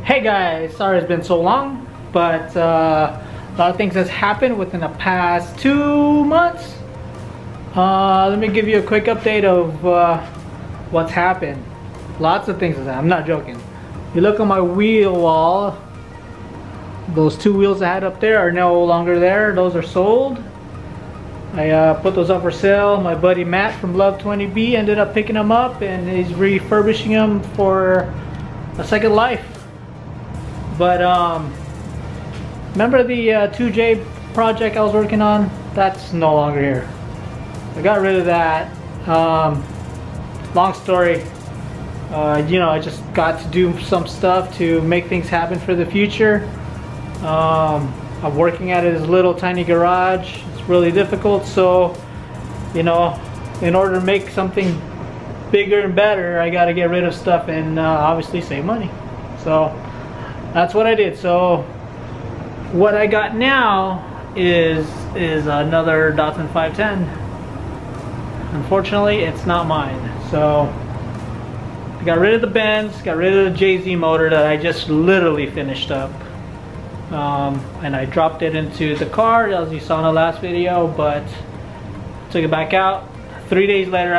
Hey guys, sorry it's been so long, but a lot of things has happened within the past 2 months. Let me give you a quick update of what's happened. Lots of things has happened. I'm not joking. You look on my wheel wall, those 2 wheels I had up there are no longer there. Those are sold. I put those up for sale. My buddy Matt from Love 20B ended up picking them up and he's refurbishing them for a second life. But remember the 2J project I was working on? That's no longer here. I got rid of that. Long story. You know, I just got to do some stuff to make things happen for the future. I'm working at this little tiny garage. It's really difficult, so you know, in order to make something bigger and better, I got to get rid of stuff and obviously save money. So that's what I did. So what I got now is another Datsun 510. Unfortunately, it's not mine. So I got rid of the Benz, got rid of the JZ motor that I just literally finished up. And I dropped it into the car as you saw in the last video, but took it back out 3 days later.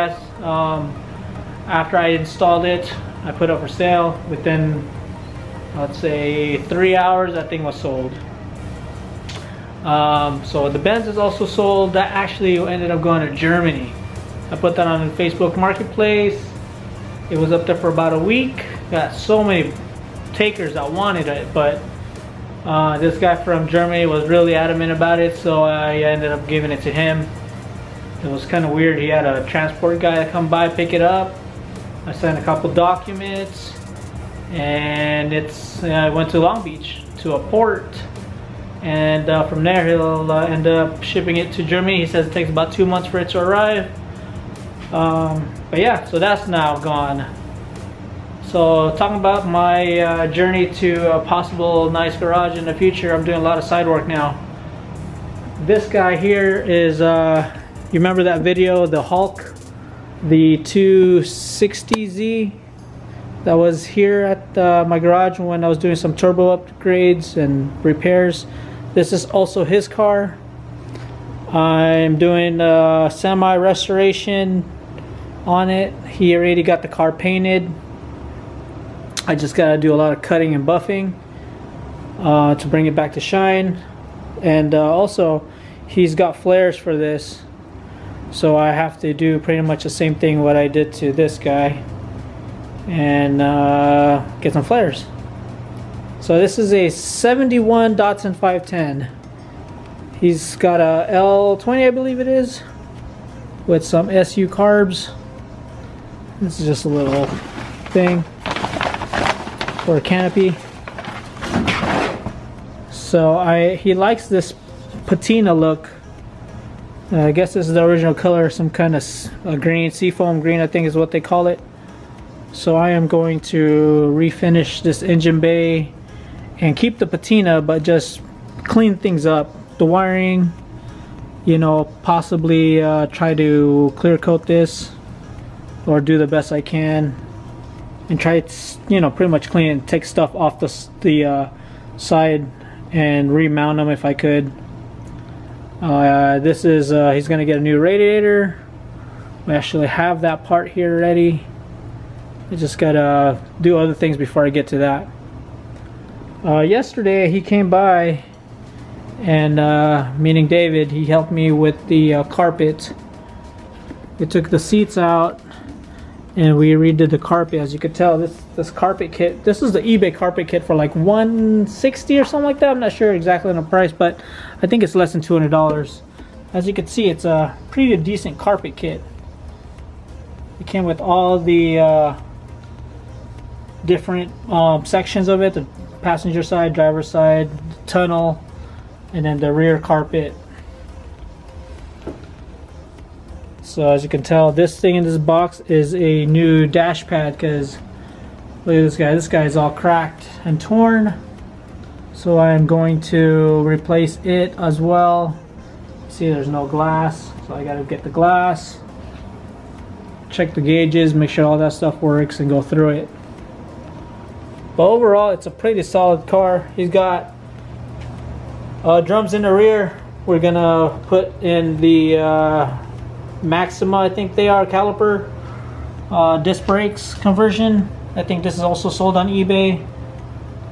After I installed it, I put it up for sale. Within, let's say, 3 hours, that thing was sold. So the Benz is also sold. That actually ended up going to Germany. I put that on the Facebook Marketplace. It was up there for about a week. Got so many takers that wanted it, but this guy from Germany was really adamant about it, so I ended up giving it to him. It was kind of weird. He had a transport guy come by, pick it up. I sent a couple documents, and I went to Long Beach to a port, and from there he'll end up shipping it to Germany. He says it takes about 2 months for it to arrive. But yeah, so that's now gone. So talking about my journey to a possible nice garage in the future, I'm doing a lot of side work now. This guy here is, you remember that video, the Hulk, the 260Z that was here at my garage when I was doing some turbo upgrades and repairs. This is also his car. I'm doing semi restoration on it. He already got the car painted. I just gotta do a lot of cutting and buffing to bring it back to shine. And also he's got flares for this, so I have to do pretty much the same thing what I did to this guy and get some flares. So this is a 71 Datsun 510. He's got a L20, I believe it is, with some SU carbs. This is just a little thing for a canopy. So he likes this patina look. I guess this is the original color, some kind of a green, seafoam green, I think is what they call it. So I am going to refinish this engine bay and keep the patina, but just clean things up. The wiring, you know, possibly try to clear coat this or do the best I can and try to, you know, pretty much clean and take stuff off the side and remount them if I could. This is he's gonna get a new radiator. We actually have that part here ready. I just gotta do other things before I get to that. Yesterday he came by and meaning David, he helped me with the carpet. We took the seats out and we redid the carpet. As you could tell, this carpet kit, this is the eBay carpet kit for like $160 or something like that. I'm not sure exactly on the price, but I think it's less than $200. As you can see, it's a pretty decent carpet kit. It came with all the different sections of it: the passenger side, driver side, tunnel, and then the rear carpet. So as you can tell, this thing in this box is a new dash pad, because look at this guy. This guy is all cracked and torn. So I'm going to replace it as well. See, there's no glass, so I gotta get the glass, check the gauges, make sure all that stuff works, and go through it. But overall, it's a pretty solid car. He's got drums in the rear. We're gonna put in the Maxima, I think they are, caliper disc brakes conversion. I think this is also sold on eBay,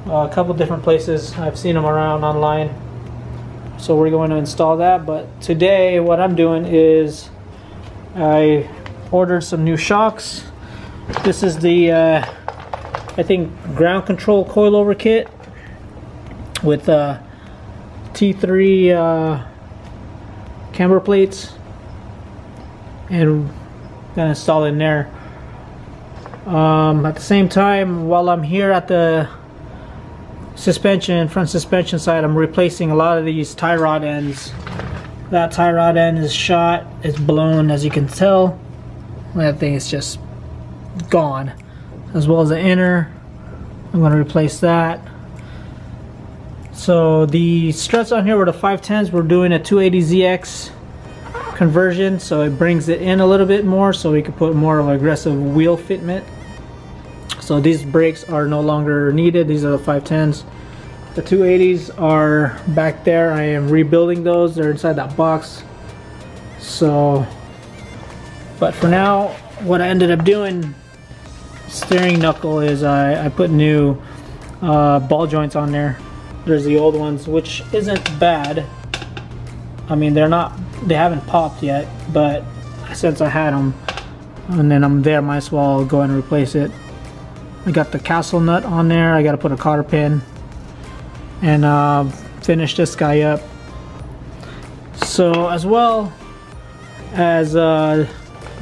a couple different places. I've seen them around online, so we're going to install that. But today what I'm doing is I ordered some new shocks. This is the I think ground control coilover kit with T3 camber plates, and gonna install it in there. At the same time, while I'm here at the front suspension side, I'm replacing a lot of these tie rod ends. That tie rod end is shot, it's blown, as you can tell. That thing is just gone. As well as the inner, I'm going to replace that. So the struts on here were the 510s. We're doing a 280ZX conversion, so it brings it in a little bit more, so we can put more of an aggressive wheel fitment. So these brakes are no longer needed. These are the 510s. The 280s are back there. I am rebuilding those. They're inside that box. So, but for now, what I ended up doing, steering knuckle, is I put new ball joints on there. There's the old ones, which isn't bad. I mean, they haven't popped yet, but since I had them and then I'm there, might as well go and replace it. I got the castle nut on there. I got to put a cotter pin and finish this guy up. So as well as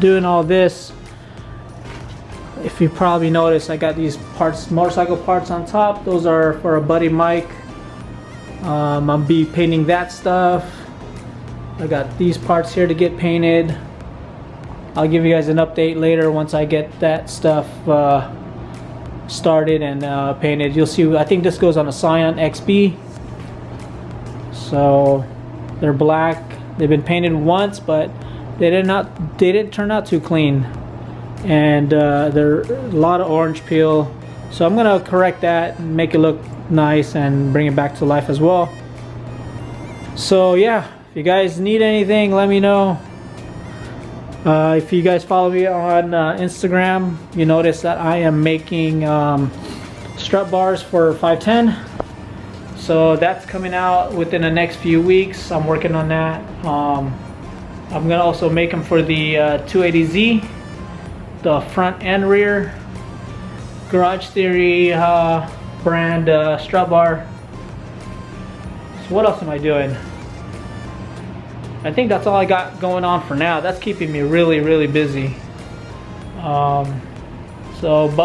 doing all this, if you probably noticed, I got these parts, motorcycle parts on top. Those are for a buddy Mike. I'll be painting that stuff. I got these parts here to get painted. I'll give you guys an update later once I get that stuff started and painted. You'll see, I think this goes on a Scion XB. So they're black. They've been painted once, but they didn't turn out too clean, and there are a lot of orange peel. So I'm gonna correct that and make it look nice and bring it back to life as well. So yeah, if you guys need anything, let me know. If you guys follow me on Instagram, you notice that I am making strut bars for 510. So that's coming out within the next few weeks. I'm working on that. I'm gonna also make them for the 280Z, the front and rear Garage Theory brand strut bar. So what else am I doing? I think that's all I got going on for now. That's keeping me really busy. But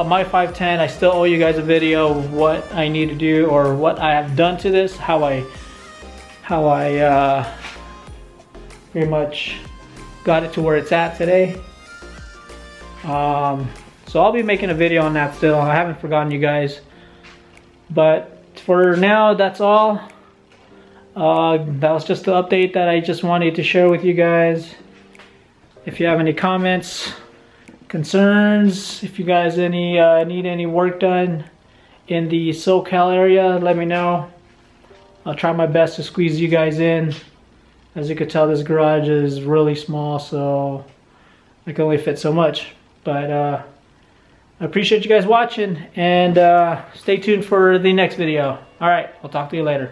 my 510, I still owe you guys a video of what I need to do or what I have done to this, how I pretty much got it to where it's at today. So I'll be making a video on that still. I haven't forgotten you guys. But for now, that's all. That was just the update that I just wanted to share with you guys. If you have any comments, concerns, if you guys need any work done in the SoCal area, let me know. I'll try my best to squeeze you guys in. As you can tell, this garage is really small, so I can only fit so much. But I appreciate you guys watching, and stay tuned for the next video. Alright, I'll talk to you later.